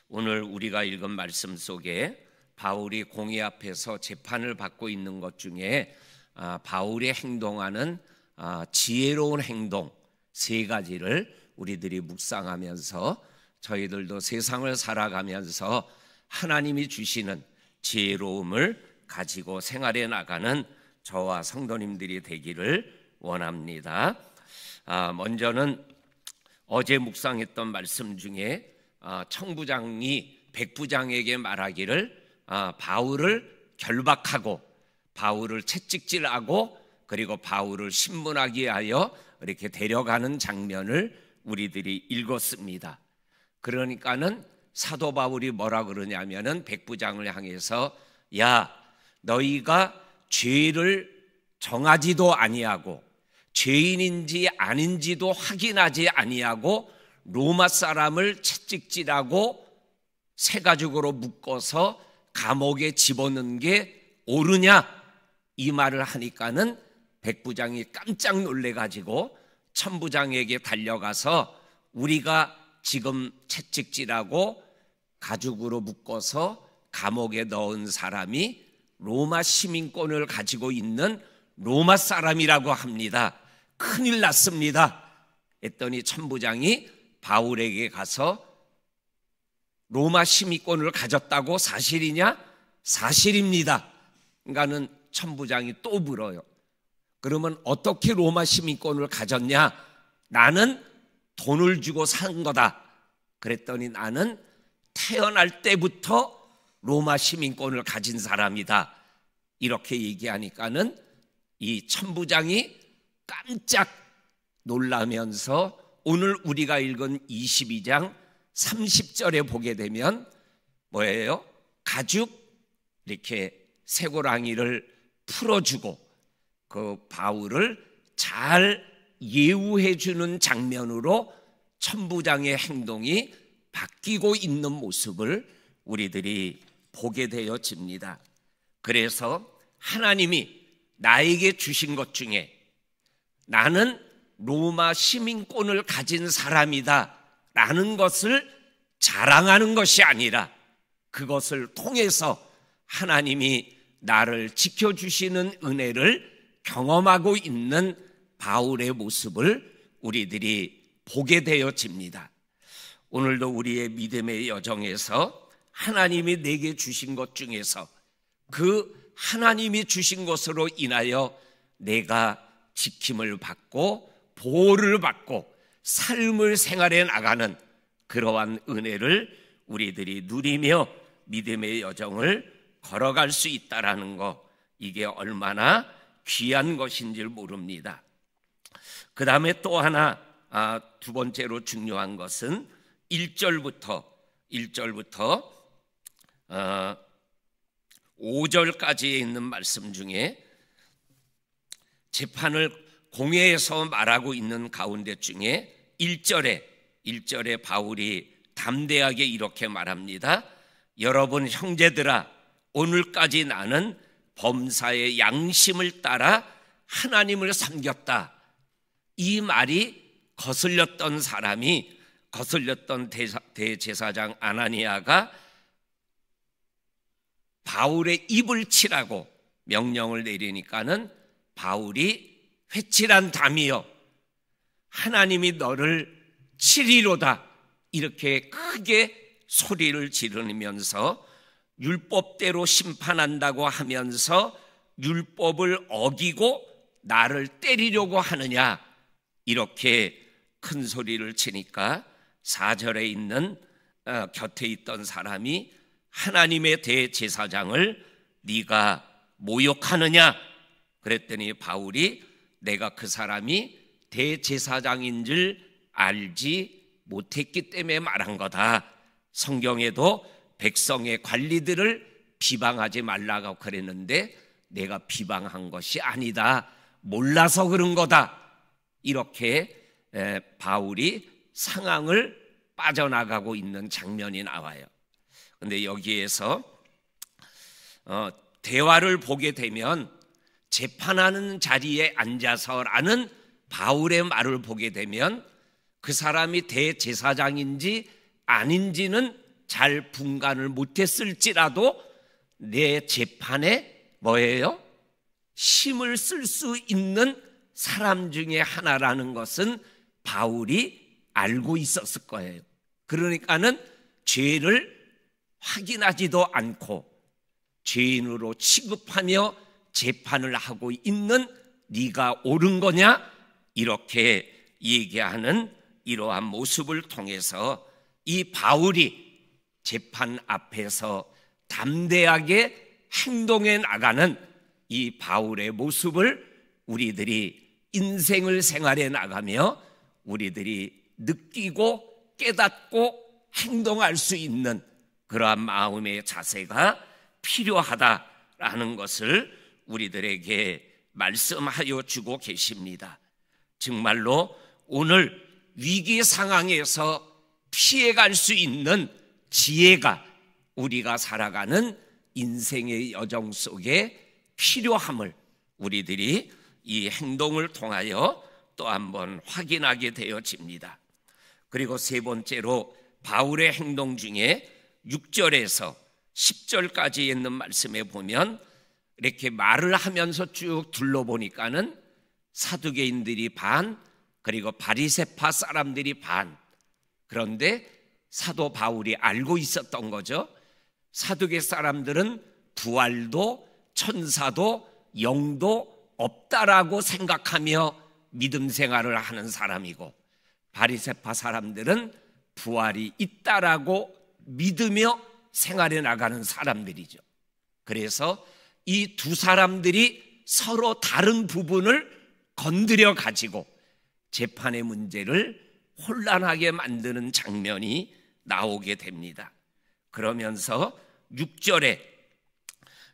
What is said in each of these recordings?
오늘 우리가 읽은 말씀 속에 바울이 공의 앞에서 재판을 받고 있는 것 중에 바울이 행동하는 지혜로운 행동 세 가지를 우리들이 묵상하면서 저희들도 세상을 살아가면서 하나님이 주시는 지혜로움을 가지고 생활해 나가는 저와 성도님들이 되기를 원합니다. 먼저는 어제 묵상했던 말씀 중에 청부장이 백부장에게 말하기를 바울을 결박하고 바울을 채찍질하고 그리고 바울을 신문하게 하여 이렇게 데려가는 장면을 우리들이 읽었습니다. 그러니까는 사도 바울이 뭐라 그러냐면은 백부장을 향해서 야, 너희가 죄를 정하지도 아니하고 죄인인지 아닌지도 확인하지 아니하고 로마 사람을 채찍질하고 새 가죽으로 묶어서 감옥에 집어넣는 게 옳으냐? 이 말을 하니까는 백부장이 깜짝 놀래가지고 천부장에게 달려가서 우리가 지금 채찍질하고 가죽으로 묶어서 감옥에 넣은 사람이 로마 시민권을 가지고 있는 로마 사람이라고 합니다. 큰일 났습니다. 했더니 천부장이 바울에게 가서 로마 시민권을 가졌다고 사실이냐? 사실입니다. 그러니까는 천부장이 또 물어요. 그러면 어떻게 로마 시민권을 가졌냐? 나는 돈을 주고 산 거다. 그랬더니 나는 태어날 때부터 로마 시민권을 가진 사람이다. 이렇게 얘기하니까는 이 천부장이 깜짝 놀라면서 오늘 우리가 읽은 22장 30절에 보게 되면 뭐예요? 가죽 이렇게 쇠고랑이를 풀어주고 그 바울을 잘 예우해 주는 장면으로 천부장의 행동이 바뀌고 있는 모습을 우리들이 보게 되어집니다. 그래서 하나님이 나에게 주신 것 중에 나는 로마 시민권을 가진 사람이다 라는 것을 자랑하는 것이 아니라 그것을 통해서 하나님이 나를 지켜주시는 은혜를 경험하고 있는 바울의 모습을 우리들이 보게 되어집니다. 오늘도 우리의 믿음의 여정에서 하나님이 내게 주신 것 중에서 그 하나님이 주신 것으로 인하여 내가 지킴을 받고 보호를 받고 삶을 생활해 나가는 그러한 은혜를 우리들이 누리며 믿음의 여정을 걸어갈 수 있다라는 것, 이게 얼마나 귀한 것인지 모릅니다. 그 다음에 또 하나 두 번째로 중요한 것은 1절부터 5절까지에 있는 말씀 중에 재판을 공회에서 말하고 있는 가운데 중에 1절에 바울이 담대하게 이렇게 말합니다. 여러분 형제들아, 오늘까지 나는 범사의 양심을 따라 하나님을 섬겼다. 이 말이 거슬렸던 대제사장 아나니아가 바울의 입을 치라고 명령을 내리니까는 바울이 회칠한 담이여 하나님이 너를 치리로다 이렇게 크게 소리를 지르면서 율법대로 심판한다고 하면서 율법을 어기고 나를 때리려고 하느냐 이렇게 큰 소리를 치니까 4절에 있는 곁에 있던 사람이 하나님의 대제사장을 네가 모욕하느냐 그랬더니 바울이 내가 그 사람이 대제사장인 줄 알지 못했기 때문에 말한 거다. 성경에도 백성의 관리들을 비방하지 말라고 그랬는데 내가 비방한 것이 아니다. 몰라서 그런 거다. 이렇게 바울이 상황을 빠져나가고 있는 장면이 나와요. 그런데 여기에서 대화를 보게 되면 재판하는 자리에 앉아서라는 바울의 말을 보게 되면 그 사람이 대제사장인지 아닌지는 잘 분간을 못했을지라도 내 재판에 뭐예요? 힘을 쓸 수 있는 사람 중에 하나라는 것은 바울이 알고 있었을 거예요. 그러니까는 죄를 확인하지도 않고 죄인으로 취급하며 재판을 하고 있는 네가 옳은 거냐? 이렇게 얘기하는 이러한 모습을 통해서 이 바울이 재판 앞에서 담대하게 행동해 나가는 이 바울의 모습을 우리들이 인생을 생활해 나가며 우리들이 느끼고 깨닫고 행동할 수 있는 그러한 마음의 자세가 필요하다라는 것을 우리들에게 말씀하여 주고 계십니다. 정말로 오늘 위기 상황에서 피해갈 수 있는 지혜가 우리가 살아가는 인생의 여정 속에 필요함을 우리들이 이 행동을 통하여 또 한번 확인하게 되어집니다. 그리고 세 번째로 바울의 행동 중에 6절에서 10절까지 있는 말씀에 보면 이렇게 말을 하면서 쭉 둘러보니까는 사두개인들이 반, 그리고 바리새파 사람들이 반. 그런데 사도 바울이 알고 있었던 거죠. 사두개 사람들은 부활도 천사도 영도 없다라고 생각하며 믿음 생활을 하는 사람이고, 바리새파 사람들은 부활이 있다라고 믿으며 생활해 나가는 사람들이죠. 그래서 이 두 사람들이 서로 다른 부분을 건드려 가지고 재판의 문제를 혼란하게 만드는 장면이 나오게 됩니다. 그러면서 6절에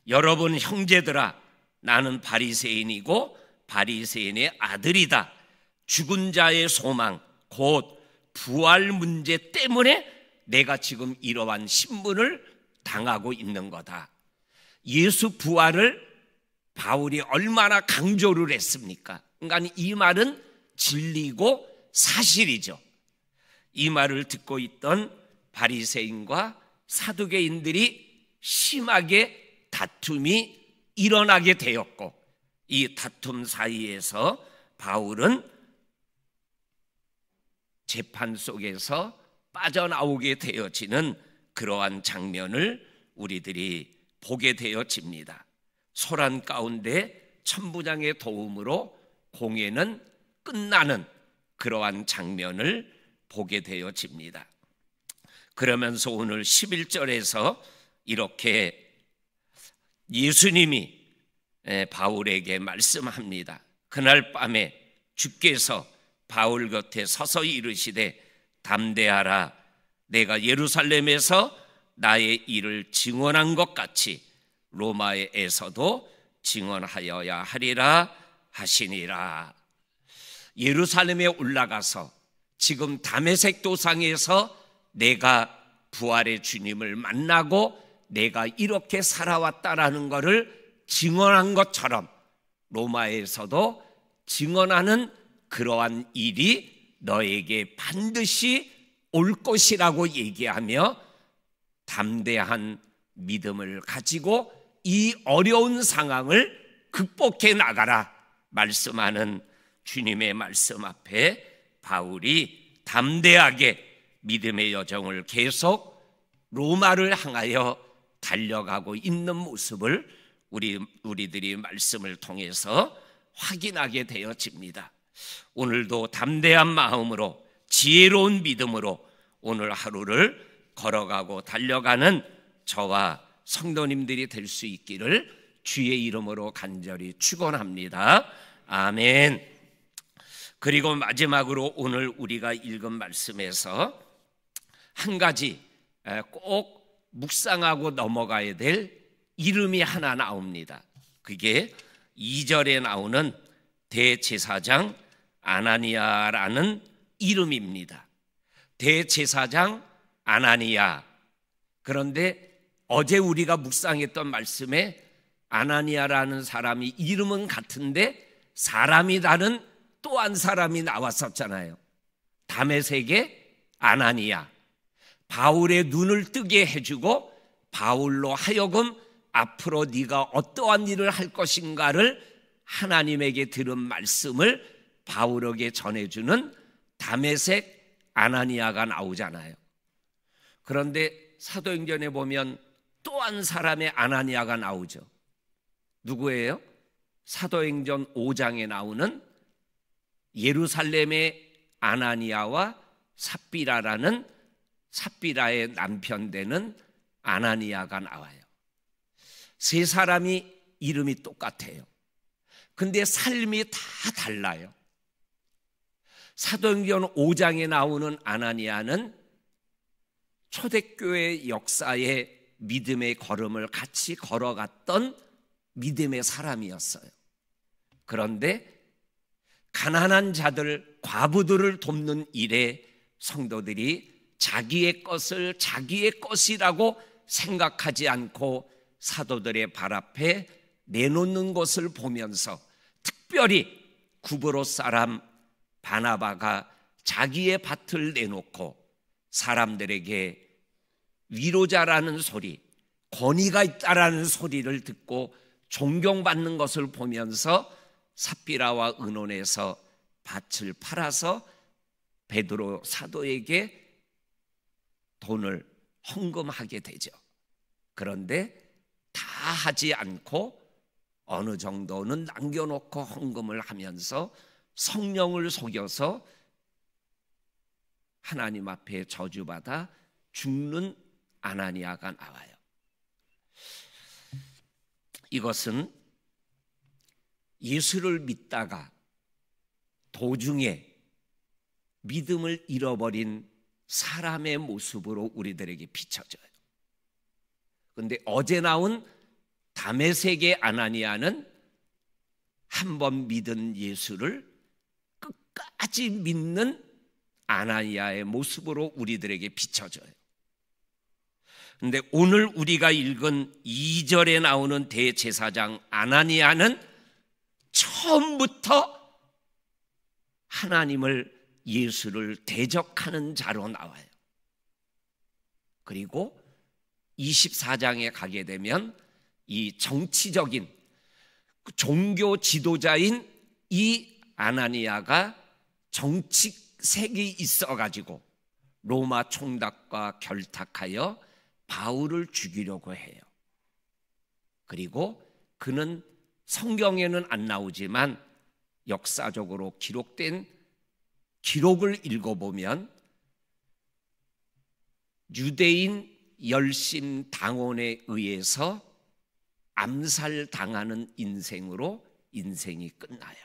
여러분 형제들아, 나는 바리새인이고 바리새인의 아들이다. 죽은 자의 소망 곧 부활 문제 때문에 내가 지금 이러한 신분을 당하고 있는 거다. 예수 부활을 바울이 얼마나 강조를 했습니까? 그러니까 이 말은 진리고 사실이죠. 이 말을 듣고 있던 바리새인과 사두개인들이 심하게 다툼이 일어나게 되었고, 이 다툼 사이에서 바울은 재판 속에서 빠져나오게 되어지는 그러한 장면을 우리들이 보게 되어집니다. 소란 가운데 천부장의 도움으로 공회는 끝나는 그러한 장면을 보게 되어집니다. 그러면서 오늘 11절에서 이렇게 예수님이 바울에게 말씀합니다. 그날 밤에 주께서 바울 곁에 서서히 이르시되 담대하라, 내가 예루살렘에서 나의 일을 증언한 것 같이 로마에서도 증언하여야 하리라 하시니라. 예루살렘에 올라가서 지금 다메섹 도상에서 내가 부활의 주님을 만나고 내가 이렇게 살아왔다라는 것을 증언한 것처럼 로마에서도 증언하는 그러한 일이 너에게 반드시 올 것이라고 얘기하며 담대한 믿음을 가지고 이 어려운 상황을 극복해 나가라 말씀하는 주님의 말씀 앞에 바울이 담대하게 믿음의 여정을 계속 로마를 향하여 달려가고 있는 모습을 우리들이 말씀을 통해서 확인하게 되어집니다. 오늘도 담대한 마음으로 지혜로운 믿음으로 오늘 하루를 걸어가고 달려가는 저와 성도님들이 될 수 있기를 주의 이름으로 간절히 축원합니다. 아멘. 그리고 마지막으로 오늘 우리가 읽은 말씀에서 한 가지 꼭 묵상하고 넘어가야 될 이름이 하나 나옵니다. 그게 2절에 나오는 대제사장 아나니아라는 이름입니다. 대제사장 아나니아. 그런데 어제 우리가 묵상했던 말씀에 아나니아라는 사람이 이름은 같은데 사람이 다른 또 한 사람이 나왔었잖아요. 다메섹의 아나니아. 바울의 눈을 뜨게 해주고 바울로 하여금 앞으로 네가 어떠한 일을 할 것인가를 하나님에게 들은 말씀을 바울에게 전해주는 다메섹 아나니아가 나오잖아요. 그런데 사도행전에 보면 또 한 사람의 아나니아가 나오죠. 누구예요? 사도행전 5장에 나오는 예루살렘의 아나니아와 삽비라라는 삽비라의 남편 되는 아나니아가 나와요. 세 사람이 이름이 똑같아요. 근데 삶이 다 달라요. 사도행전 5장에 나오는 아나니아는 초대교회 역사의 믿음의 걸음을 같이 걸어갔던 믿음의 사람이었어요. 그런데 가난한 자들, 과부들을 돕는 일에 성도들이 자기의 것을 자기의 것이라고 생각하지 않고 사도들의 발 앞에 내놓는 것을 보면서 특별히 구브로 사람 바나바가 자기의 밭을 내놓고 사람들에게 위로자라는 소리, 권위가 있다라는 소리를 듣고 존경받는 것을 보면서 삽비라와 의논해서 밭을 팔아서 베드로 사도에게 돈을 헌금하게 되죠. 그런데 다 하지 않고 어느 정도는 남겨놓고 헌금을 하면서 성령을 속여서 하나님 앞에 저주받아 죽는 아나니아가 나와요. 이것은 예수를 믿다가 도중에 믿음을 잃어버린 사람의 모습으로 우리들에게 비춰져요. 그런데 어제 나온 다메섹의 아나니아는 한 번 믿은 예수를 끝까지 믿는 아나니아의 모습으로 우리들에게 비춰져요. 그런데 오늘 우리가 읽은 2절에 나오는 대제사장 아나니아는 처음부터 하나님을 예수를 대적하는 자로 나와요. 그리고 24장에 가게 되면 이 정치적인 종교 지도자인 이 아나니아가 정치색이 있어가지고 로마 총독과 결탁하여 바울을 죽이려고 해요. 그리고 그는 성경에는 안 나오지만 역사적으로 기록된 기록을 읽어보면 유대인 열심 당원에 의해서 암살당하는 인생으로 인생이 끝나요.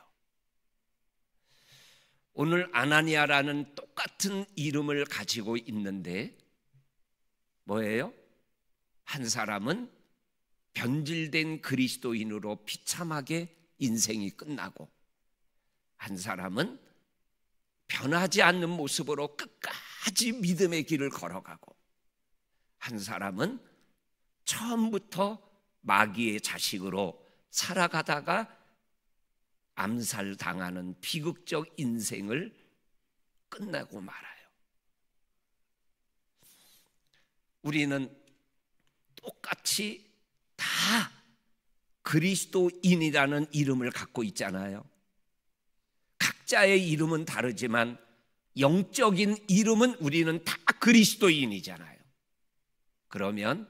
오늘 아나니아라는 똑같은 이름을 가지고 있는데 뭐예요? 한 사람은 변질된 그리스도인으로 비참하게 인생이 끝나고 한 사람은 변하지 않는 모습으로 끝까지 믿음의 길을 걸어가고 한 사람은 처음부터 마귀의 자식으로 살아가다가 암살당하는 비극적 인생을 끝내고 말아요. 우리는 똑같이 다 그리스도인이라는 이름을 갖고 있잖아요. 각자의 이름은 다르지만 영적인 이름은 우리는 다 그리스도인이잖아요. 그러면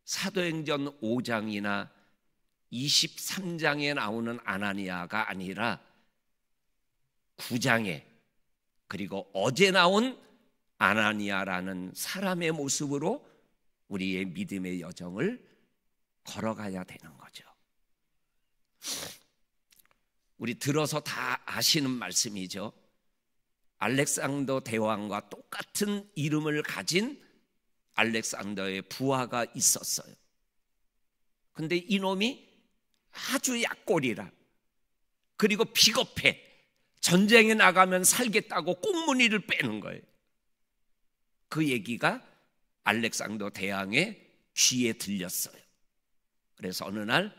사도행전 5장이나 23장에 나오는 아나니아가 아니라 9장에 그리고 어제 나온 아나니아라는 사람의 모습으로 우리의 믿음의 여정을 걸어가야 되는 거죠. 우리 들어서 다 아시는 말씀이죠. 알렉산더 대왕과 똑같은 이름을 가진 알렉산더의 부하가 있었어요. 근데 이놈이 아주 약골이라 그리고 비겁해. 전쟁에 나가면 살겠다고 꽁무니를 빼는 거예요. 그 얘기가 알렉산더 대왕의 귀에 들렸어요. 그래서 어느 날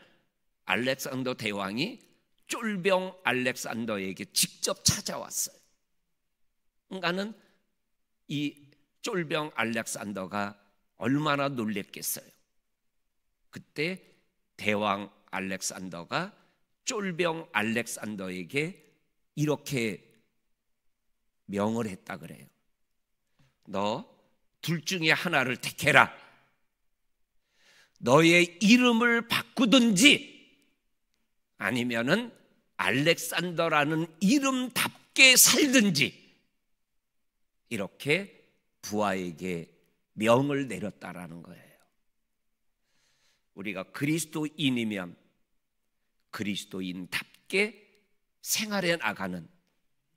알렉산더 대왕이 쫄병 알렉산더에게 직접 찾아왔어요. 그러니까는 이 쫄병 알렉산더가 얼마나 놀랬겠어요. 그때 대왕 알렉산더가 쫄병 알렉산더에게 이렇게 명을 했다 그래요. 너 둘 중에 하나를 택해라. 너의 이름을 바꾸든지 아니면은 알렉산더라는 이름답게 살든지, 이렇게 부하에게 명을 내렸다라는 거예요. 우리가 그리스도인이면 그리스도인답게 생활해 나가는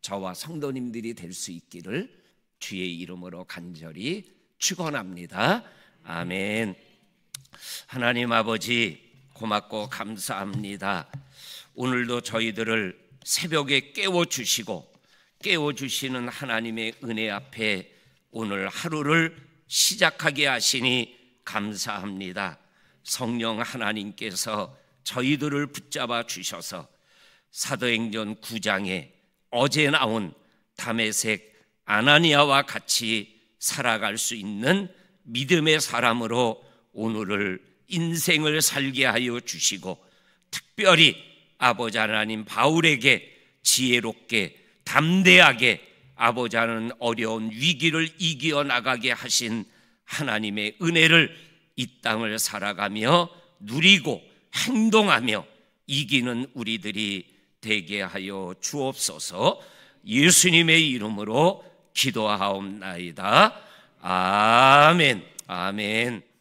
저와 성도님들이 될 수 있기를 주의 이름으로 간절히 축원합니다. 아멘. 하나님 아버지, 고맙고 감사합니다. 오늘도 저희들을 새벽에 깨워주시는 하나님의 은혜 앞에 오늘 하루를 시작하게 하시니 감사합니다. 성령 하나님께서 저희들을 붙잡아 주셔서 사도행전 9장에 어제 나온 다메섹 아나니아와 같이 살아갈 수 있는 믿음의 사람으로 오늘을 인생을 살게 하여 주시고, 특별히 아버지 하나님 바울에게 지혜롭게 담대하게 아버지 하나님 어려운 위기를 이겨나가게 하신 하나님의 은혜를 이 땅을 살아가며 누리고 행동하며 이기는 우리들이 되게 하여 주옵소서. 예수님의 이름으로 기도하옵나이다. 아멘. 아멘.